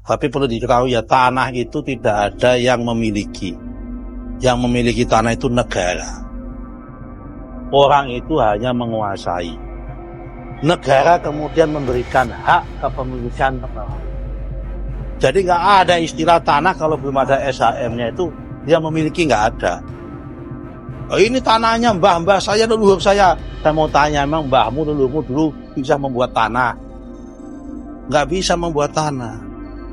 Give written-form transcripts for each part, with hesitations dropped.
Tapi perlu diketahui ya, tanah itu tidak ada yang memiliki. Yang memiliki tanah itu negara. Orang itu hanya menguasai. Negara kemudian memberikan hak kepemilikan. Jadi nggak ada istilah tanah kalau belum ada SHM-nya itu dia memiliki, nggak ada. Oh, ini tanahnya mbah saya, leluhur saya. Saya mau tanya, emang mbahmu leluhurmu dulu bisa membuat tanah? Nggak bisa membuat tanah.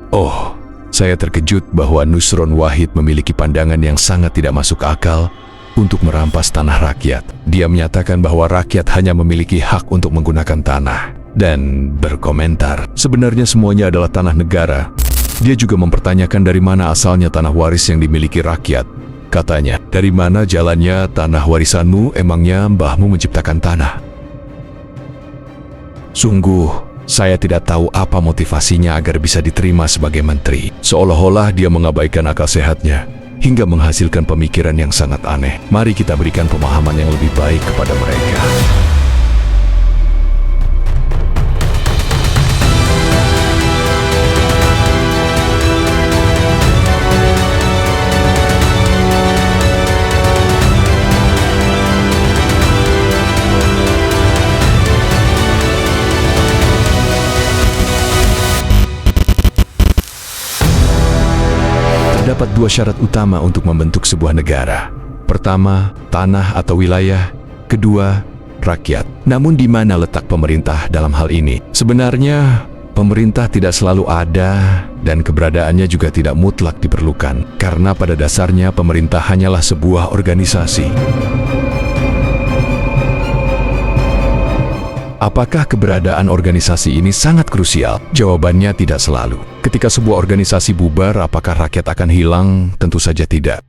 Oh, saya terkejut bahwa Nusron Wahid memiliki pandangan yang sangat tidak masuk akal untuk merampas tanah rakyat. Dia menyatakan bahwa rakyat hanya memiliki hak untuk menggunakan tanah dan berkomentar, sebenarnya semuanya adalah tanah negara. Dia juga mempertanyakan dari mana asalnya tanah waris yang dimiliki rakyat. Katanya, dari mana jalannya tanah warisanmu, emangnya mbahmu menciptakan tanah? Sungguh, saya tidak tahu apa motivasinya agar bisa diterima sebagai menteri. Seolah-olah dia mengabaikan akal sehatnya, hingga menghasilkan pemikiran yang sangat aneh. Mari kita berikan pemahaman yang lebih baik kepada mereka. Terdapat dua syarat utama untuk membentuk sebuah negara. Pertama, tanah atau wilayah. Kedua, rakyat. Namun di mana letak pemerintah dalam hal ini? Sebenarnya, pemerintah tidak selalu ada dan keberadaannya juga tidak mutlak diperlukan. Karena pada dasarnya pemerintah hanyalah sebuah organisasi. Apakah keberadaan organisasi ini sangat krusial? Jawabannya tidak selalu. Ketika sebuah organisasi bubar, apakah rakyat akan hilang? Tentu saja tidak.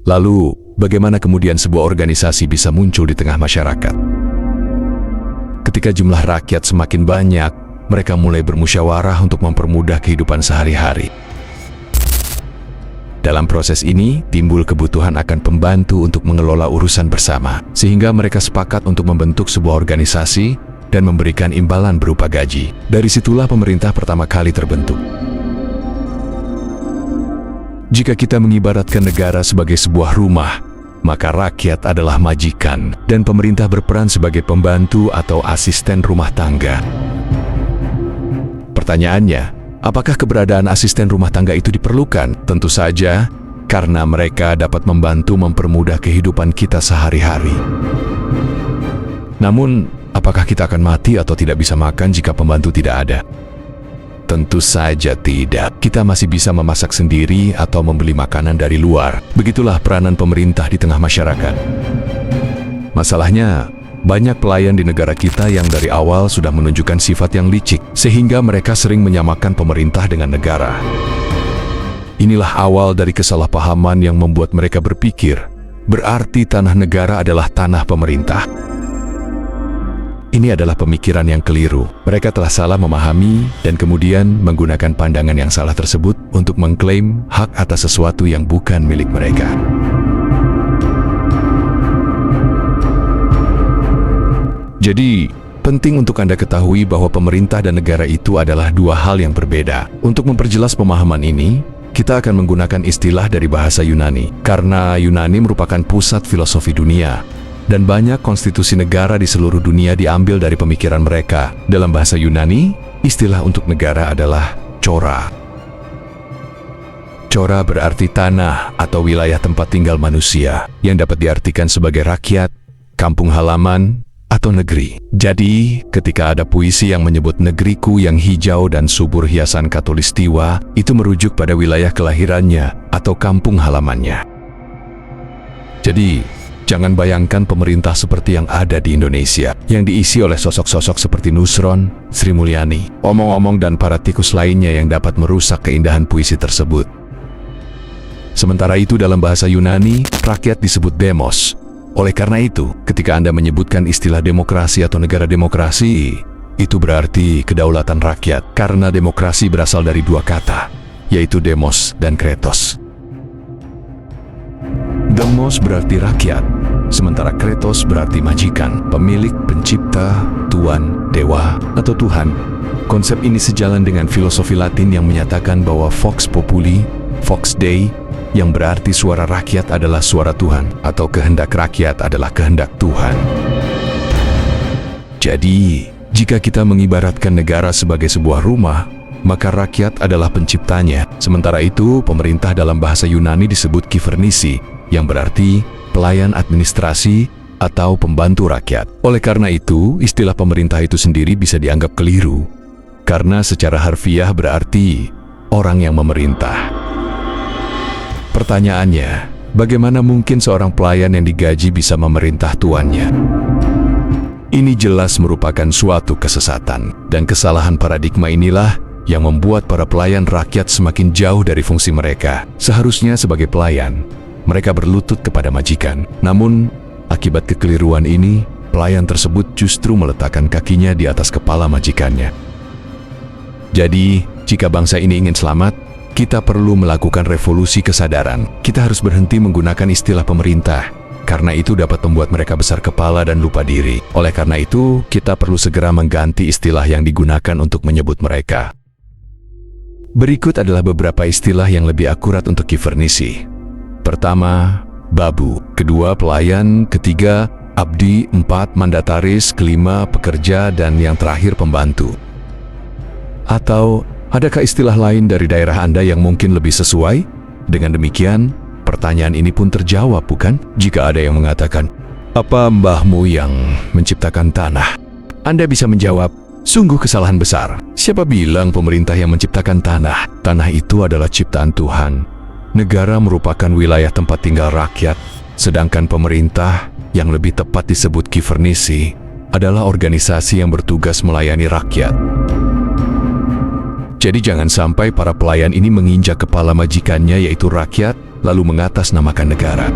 Lalu, bagaimana kemudian sebuah organisasi bisa muncul di tengah masyarakat? Ketika jumlah rakyat semakin banyak, mereka mulai bermusyawarah untuk mempermudah kehidupan sehari-hari. Dalam proses ini, timbul kebutuhan akan pembantu untuk mengelola urusan bersama, sehingga mereka sepakat untuk membentuk sebuah organisasi dan memberikan imbalan berupa gaji. Dari situlah pemerintah pertama kali terbentuk. Jika kita mengibaratkan negara sebagai sebuah rumah, maka rakyat adalah majikan, dan pemerintah berperan sebagai pembantu atau asisten rumah tangga. Pertanyaannya, apakah keberadaan asisten rumah tangga itu diperlukan? Tentu saja, karena mereka dapat membantu mempermudah kehidupan kita sehari-hari. Namun, apakah kita akan mati atau tidak bisa makan jika pembantu tidak ada? Tentu saja tidak. Kita masih bisa memasak sendiri atau membeli makanan dari luar. Begitulah peranan pemerintah di tengah masyarakat. Masalahnya, banyak pelayan di negara kita yang dari awal sudah menunjukkan sifat yang licik, sehingga mereka sering menyamakan pemerintah dengan negara. Inilah awal dari kesalahpahaman yang membuat mereka berpikir, berarti tanah negara adalah tanah pemerintah. Ini adalah pemikiran yang keliru. Mereka telah salah memahami dan kemudian menggunakan pandangan yang salah tersebut untuk mengklaim hak atas sesuatu yang bukan milik mereka. Jadi, penting untuk Anda ketahui bahwa pemerintah dan negara itu adalah dua hal yang berbeda. Untuk memperjelas pemahaman ini, kita akan menggunakan istilah dari bahasa Yunani, karena Yunani merupakan pusat filosofi dunia, dan banyak konstitusi negara di seluruh dunia diambil dari pemikiran mereka. Dalam bahasa Yunani, istilah untuk negara adalah chora. Chora berarti tanah atau wilayah tempat tinggal manusia, yang dapat diartikan sebagai rakyat, kampung halaman, atau negeri. Jadi, ketika ada puisi yang menyebut negeriku yang hijau dan subur hiasan khatulistiwa, itu merujuk pada wilayah kelahirannya atau kampung halamannya. Jadi, jangan bayangkan pemerintah seperti yang ada di Indonesia, yang diisi oleh sosok-sosok seperti Nusron, Sri Mulyani, omong-omong dan para tikus lainnya yang dapat merusak keindahan puisi tersebut. Sementara itu dalam bahasa Yunani, rakyat disebut demos. Oleh karena itu, ketika Anda menyebutkan istilah demokrasi atau negara demokrasi, itu berarti kedaulatan rakyat, karena demokrasi berasal dari dua kata, yaitu demos dan kretos. Demos berarti rakyat, sementara kretos berarti majikan, pemilik, pencipta, tuan, dewa, atau Tuhan. Konsep ini sejalan dengan filosofi Latin yang menyatakan bahwa Vox Populi, Vox Dei, yang berarti suara rakyat adalah suara Tuhan, atau kehendak rakyat adalah kehendak Tuhan. Jadi, jika kita mengibaratkan negara sebagai sebuah rumah, maka rakyat adalah penciptanya. Sementara itu, pemerintah dalam bahasa Yunani disebut kivernisi, yang berarti pelayan administrasi atau pembantu rakyat. Oleh karena itu, istilah pemerintah itu sendiri bisa dianggap keliru, karena secara harfiah berarti orang yang memerintah. Pertanyaannya, bagaimana mungkin seorang pelayan yang digaji bisa memerintah tuannya? Ini jelas merupakan suatu kesesatan, dan kesalahan paradigma inilah yang membuat para pelayan rakyat semakin jauh dari fungsi mereka. Seharusnya sebagai pelayan, mereka berlutut kepada majikan. Namun, akibat kekeliruan ini, pelayan tersebut justru meletakkan kakinya di atas kepala majikannya. Jadi, jika bangsa ini ingin selamat, kita perlu melakukan revolusi kesadaran. Kita harus berhenti menggunakan istilah pemerintah, karena itu dapat membuat mereka besar kepala dan lupa diri. Oleh karena itu, kita perlu segera mengganti istilah yang digunakan untuk menyebut mereka. Berikut adalah beberapa istilah yang lebih akurat untuk kivernisi. Pertama, babu. Kedua, pelayan. Ketiga, abdi. Empat, mandataris. Kelima, pekerja. Dan yang terakhir, pembantu. Atau, adakah istilah lain dari daerah Anda yang mungkin lebih sesuai? Dengan demikian, pertanyaan ini pun terjawab, bukan? Jika ada yang mengatakan, apa mbahmu yang menciptakan tanah? Anda bisa menjawab, sungguh kesalahan besar. Siapa bilang pemerintah yang menciptakan tanah? Tanah itu adalah ciptaan Tuhan. Negara merupakan wilayah tempat tinggal rakyat, sedangkan pemerintah, yang lebih tepat disebut kivernisi, adalah organisasi yang bertugas melayani rakyat. Jadi jangan sampai para pelayan ini menginjak kepala majikannya yaitu rakyat, lalu mengatasnamakan negara.